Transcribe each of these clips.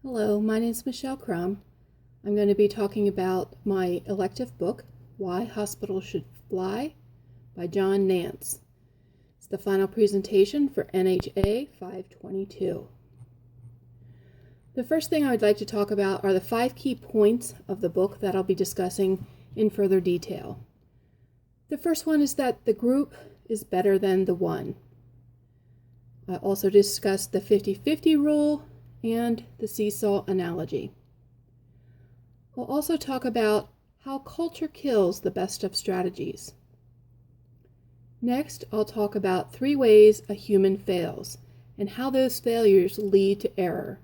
Hello, my name is Michelle Crum. I'm going to be talking about my elective book, Why Hospitals Should Fly, by John Nance. It's the final presentation for NHA 522. The first thing I would like to talk about are the 5 key points of the book that I'll be discussing in further detail. The first one is that the group is better than the one. I also discussed the 50-50 rule and the seesaw analogy. We'll also talk about how culture kills the best of strategies. Next, I'll talk about 3 ways a human fails and how those failures lead to error.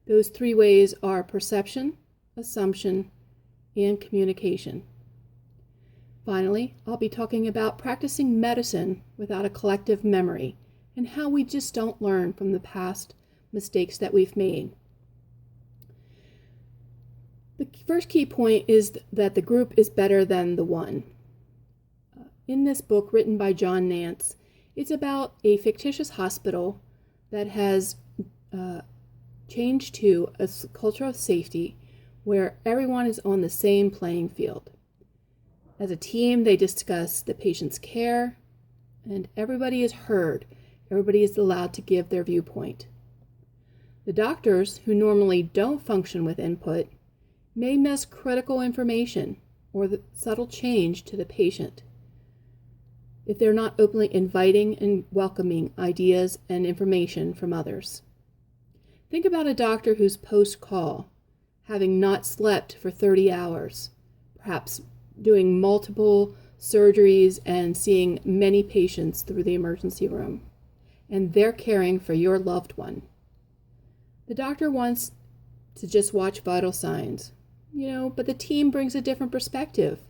Those 3 ways are perception, assumption, and communication. Finally, I'll be talking about practicing medicine without a collective memory and how we just don't learn from the past mistakes that we've made. The first key point is that the group is better than the one. In this book written by John Nance, it's about a fictitious hospital that has changed to a culture of safety where everyone is on the same playing field. As a team, they discuss the patient's care, and everybody is heard. Everybody is allowed to give their viewpoint. The doctors, who normally don't function with input, may miss critical information or the subtle change to the patient if they're not openly inviting and welcoming ideas and information from others. Think about a doctor who's post-call, having not slept for 30 hours, perhaps doing multiple surgeries and seeing many patients through the emergency room, and they're caring for your loved one. The doctor wants to just watch vital signs, but the team brings a different perspective.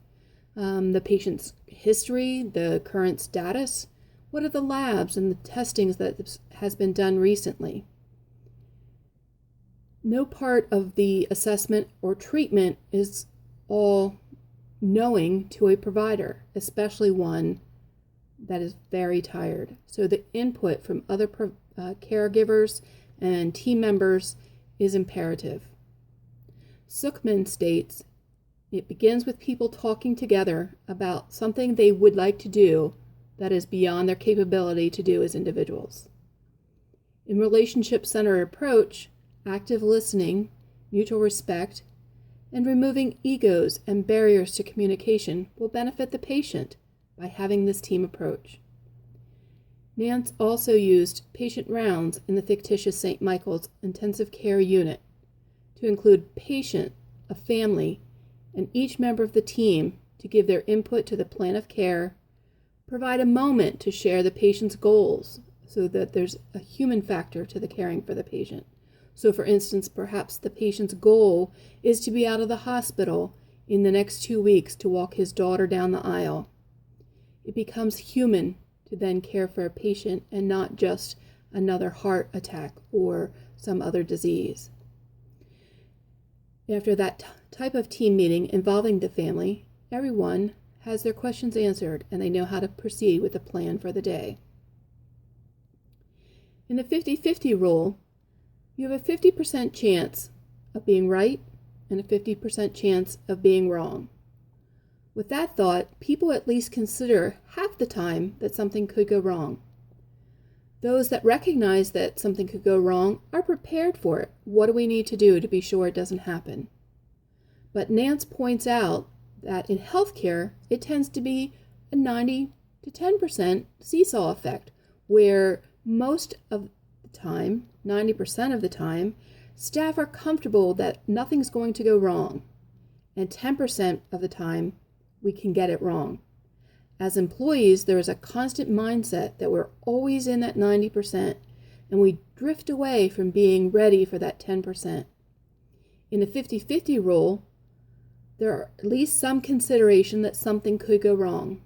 The patient's history, the current status, what are the labs and the testings that has been done recently. No part of the assessment or treatment is all knowing to a provider, especially one that is very tired. So the input from other caregivers and team members is imperative. Suchman states, it begins with people talking together about something they would like to do that is beyond their capability to do as individuals. In relationship-centered approach, active listening, mutual respect, and removing egos and barriers to communication will benefit the patient by having this team approach. Nance also used patient rounds in the fictitious St. Michael's intensive care unit to include patient, a family, and each member of the team to give their input to the plan of care, provide a moment to share the patient's goals so that there's a human factor to the caring for the patient. So for instance, perhaps the patient's goal is to be out of the hospital in the next 2 weeks to walk his daughter down the aisle. It becomes human to then care for a patient and not just another heart attack or some other disease. After that type of team meeting involving the family, everyone has their questions answered and they know how to proceed with the plan for the day. In the 50-50 rule, you have a 50% chance of being right and a 50% chance of being wrong. With that thought, people at least consider half the time that something could go wrong. Those that recognize that something could go wrong are prepared for it. What do we need to do to be sure it doesn't happen? But Nance points out that in healthcare, it tends to be a 90 to 10% seesaw effect, where most of the time, 90% of the time, staff are comfortable that nothing's going to go wrong, and 10% of the time, we can get it wrong. As employees, there is a constant mindset that we're always in that 90%, and we drift away from being ready for that 10%. In the 50-50 rule, there are at least some consideration that something could go wrong.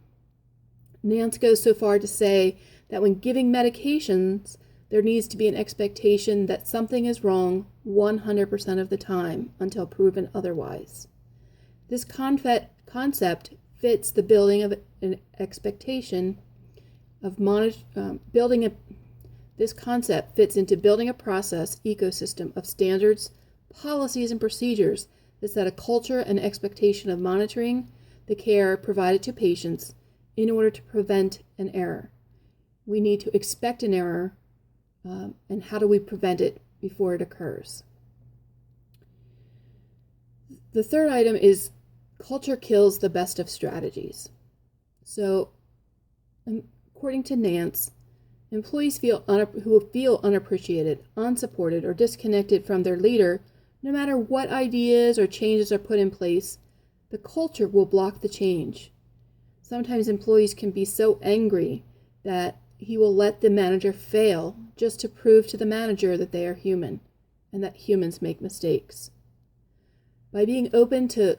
Nance goes so far to say that when giving medications, there needs to be an expectation that something is wrong 100% of the time until proven otherwise. This concept fits the building of an expectation of this concept fits into building a process ecosystem of standards, policies and procedures that set a culture and expectation of monitoring the care provided to patients in order to prevent an error. We need to expect an error, and how do we prevent it before it occurs? The third item is culture kills the best of strategies. So, according to Nance, employees who feel unappreciated, unsupported, or disconnected from their leader, no matter what ideas or changes are put in place, the culture will block the change. Sometimes employees can be so angry that he will let the manager fail just to prove to the manager that they are human and that humans make mistakes. By being open to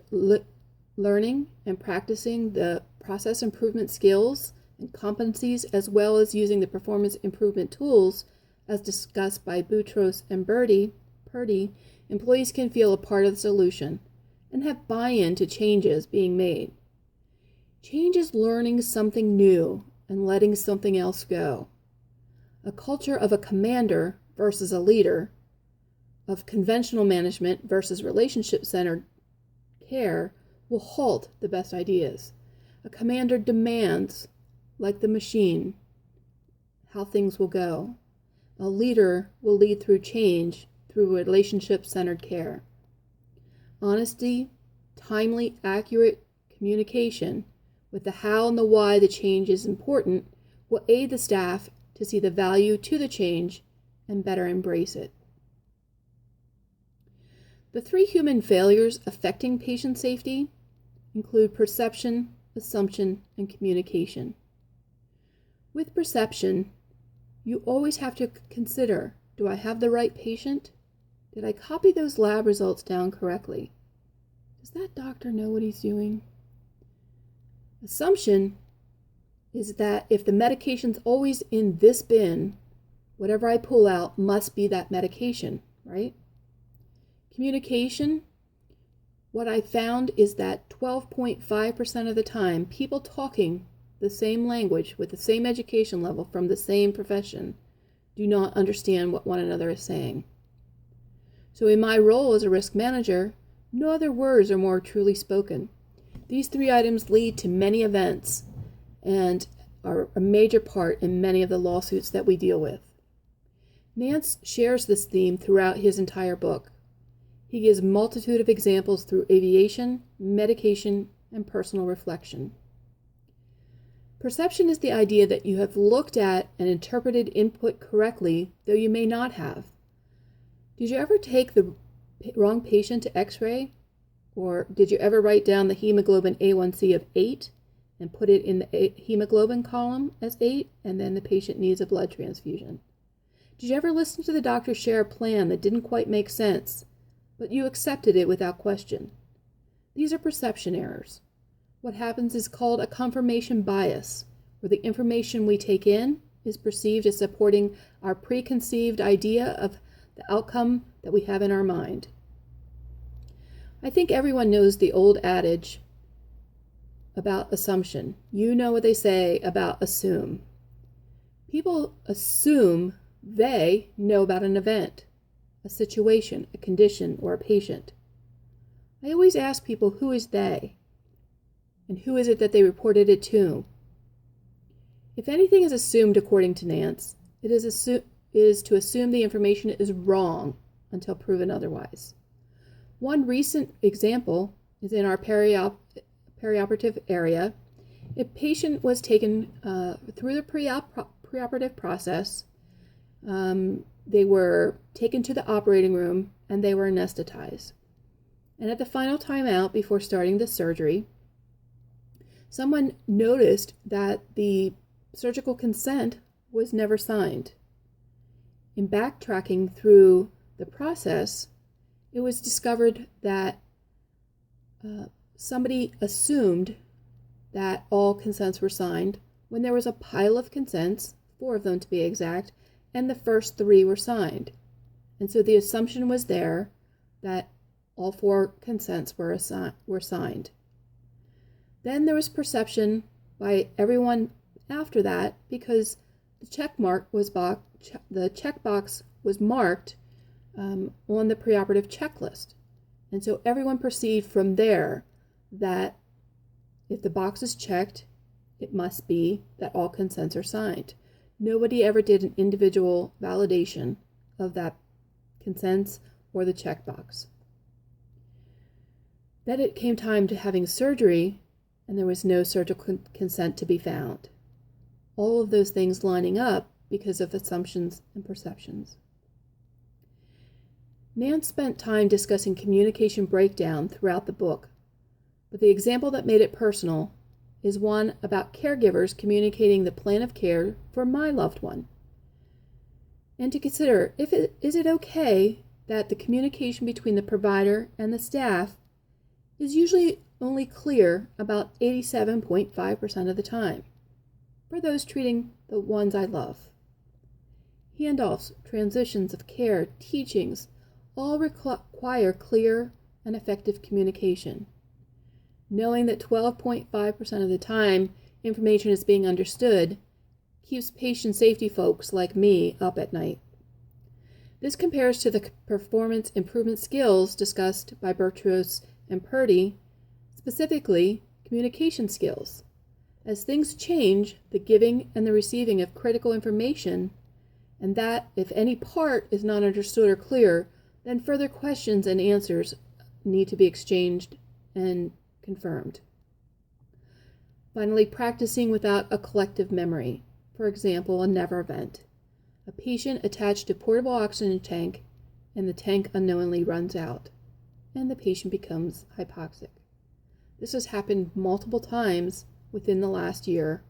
learning and practicing the process improvement skills and competencies, as well as using the performance improvement tools as discussed by Boutros and Purdy, employees can feel a part of the solution and have buy-in to changes being made. Change is learning something new and letting something else go. A culture of a commander versus a leader, of conventional management versus relationship-centered care, will halt the best ideas. A commander demands, like the machine, how things will go. A leader will lead through change through relationship-centered care. Honesty, timely, accurate communication with the how and the why the change is important will aid the staff to see the value to the change and better embrace it. The 3 human failures affecting patient safety include perception, assumption, and communication. With perception, you always have to consider, do I have the right patient? Did I copy those lab results down correctly? Does that doctor know what he's doing? Assumption is that if the medication's always in this bin, whatever I pull out must be that medication, right? Communication, what I found is that 12.5% of the time, people talking the same language with the same education level from the same profession do not understand what one another is saying. So in my role as a risk manager, no other words are more truly spoken. These 3 items lead to many events and are a major part in many of the lawsuits that we deal with. Nance shares this theme throughout his entire book. He gives a multitude of examples through aviation, medication, and personal reflection. Perception is the idea that you have looked at and interpreted input correctly, though you may not have. Did you ever take the wrong patient to X-ray? Or did you ever write down the hemoglobin A1C of 8 and put it in the hemoglobin column as 8, and then the patient needs a blood transfusion? Did you ever listen to the doctor share a plan that didn't quite make sense, but you accepted it without question? These are perception errors. What happens is called a confirmation bias, where the information we take in is perceived as supporting our preconceived idea of the outcome that we have in our mind. I think everyone knows the old adage about assumption. You know what they say about assume. People assume they know about an event, a situation, a condition, or a patient. I always ask people, who is they? And who is it that they reported it to? If anything is assumed according to Nance, it is to assume the information is wrong until proven otherwise. One recent example is in our perioperative area. A patient was taken through the preoperative process. They were taken to the operating room and they were anesthetized. And at the final time out before starting the surgery, someone noticed that the surgical consent was never signed. In backtracking through the process, it was discovered that somebody assumed that all consents were signed when there was a pile of consents, 4 of them to be exact, and the first 3 were signed. And so the assumption was there that all 4 consents were signed. Then there was perception by everyone after that, because the checkbox was marked on the preoperative checklist. And so everyone perceived from there that if the box is checked, it must be that all consents are signed. Nobody ever did an individual validation of that consents or the checkbox. Then it came time to having surgery, and there was no surgical consent to be found. All of those things lining up because of assumptions and perceptions. Nan spent time discussing communication breakdown throughout the book, but the example that made it personal is one about caregivers communicating the plan of care for my loved one. And to consider, is it okay that the communication between the provider and the staff is usually only clear about 87.5% of the time for those treating the ones I love. Handoffs, transitions of care, teachings, all require clear and effective communication. Knowing that 12.5% of the time information is being understood keeps patient safety folks like me up at night. This compares to the performance improvement skills discussed by Boutross and Purdy, specifically communication skills. As things change, the giving and the receiving of critical information, and that if any part is not understood or clear, then further questions and answers need to be exchanged and confirmed. Finally, practicing without a collective memory. For example, a never event. A patient attached to portable oxygen tank, and the tank unknowingly runs out, and the patient becomes hypoxic. This has happened multiple times within the last year.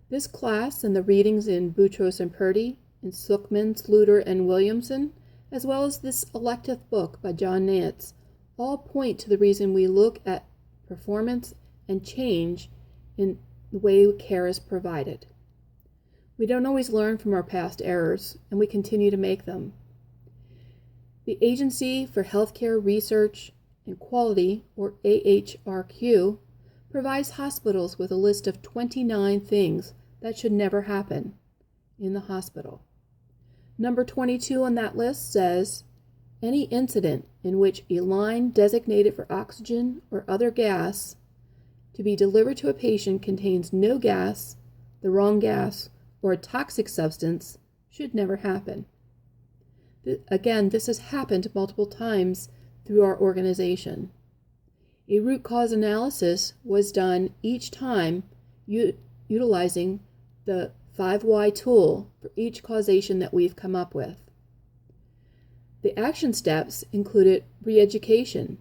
This class and the readings in Boutross and Purdy, in Suchman, Sluder, and Williamson, as well as this elective book by John Nance, all point to the reason we look at performance and change in the way care is provided. We don't always learn from our past errors, and we continue to make them. The Agency for Healthcare Research and Quality, or AHRQ, provides hospitals with a list of 29 things that should never happen in the hospital. Number 22 on that list says, any incident in which a line designated for oxygen or other gas to be delivered to a patient contains no gas, the wrong gas, or a toxic substance should never happen. Again, this has happened multiple times through our organization. A root cause analysis was done each time utilizing the 5Y tool for each causation that we've come up with. The action steps included re-education,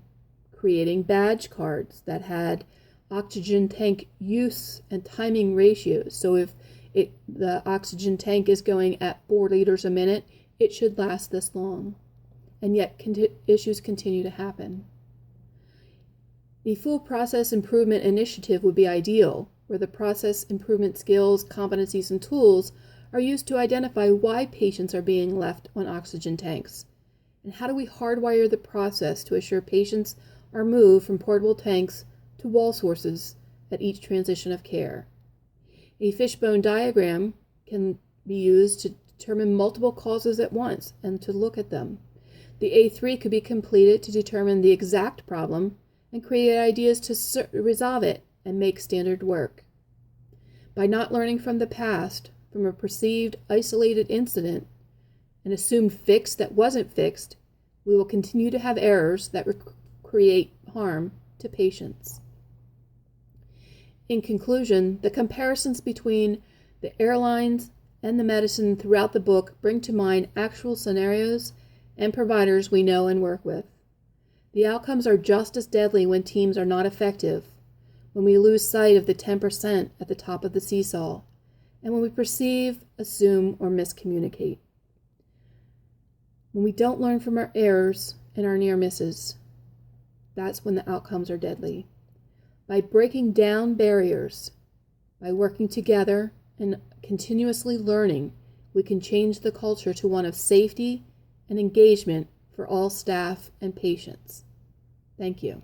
creating badge cards that had oxygen tank use and timing ratios. So if the oxygen tank is going at 4 liters a minute, it should last this long. And yet issues continue to happen. A full process improvement initiative would be ideal, where the process improvement skills, competencies, and tools are used to identify why patients are being left on oxygen tanks. And how do we hardwire the process to assure patients are moved from portable tanks to wall sources at each transition of care. A fishbone diagram can be used to determine multiple causes at once and to look at them. The A3 could be completed to determine the exact problem and create ideas to resolve it and make standard work. By not learning from the past, from a perceived isolated incident, an assumed fix that wasn't fixed, we will continue to have errors that create harm to patients. In conclusion, the comparisons between the airlines and the medicine throughout the book bring to mind actual scenarios and providers we know and work with. The outcomes are just as deadly when teams are not effective, when we lose sight of the 10% at the top of the seesaw, and when we perceive, assume, or miscommunicate. When we don't learn from our errors and our near misses, that's when the outcomes are deadly. By breaking down barriers, by working together and continuously learning, we can change the culture to one of safety and engagement for all staff and patients. Thank you.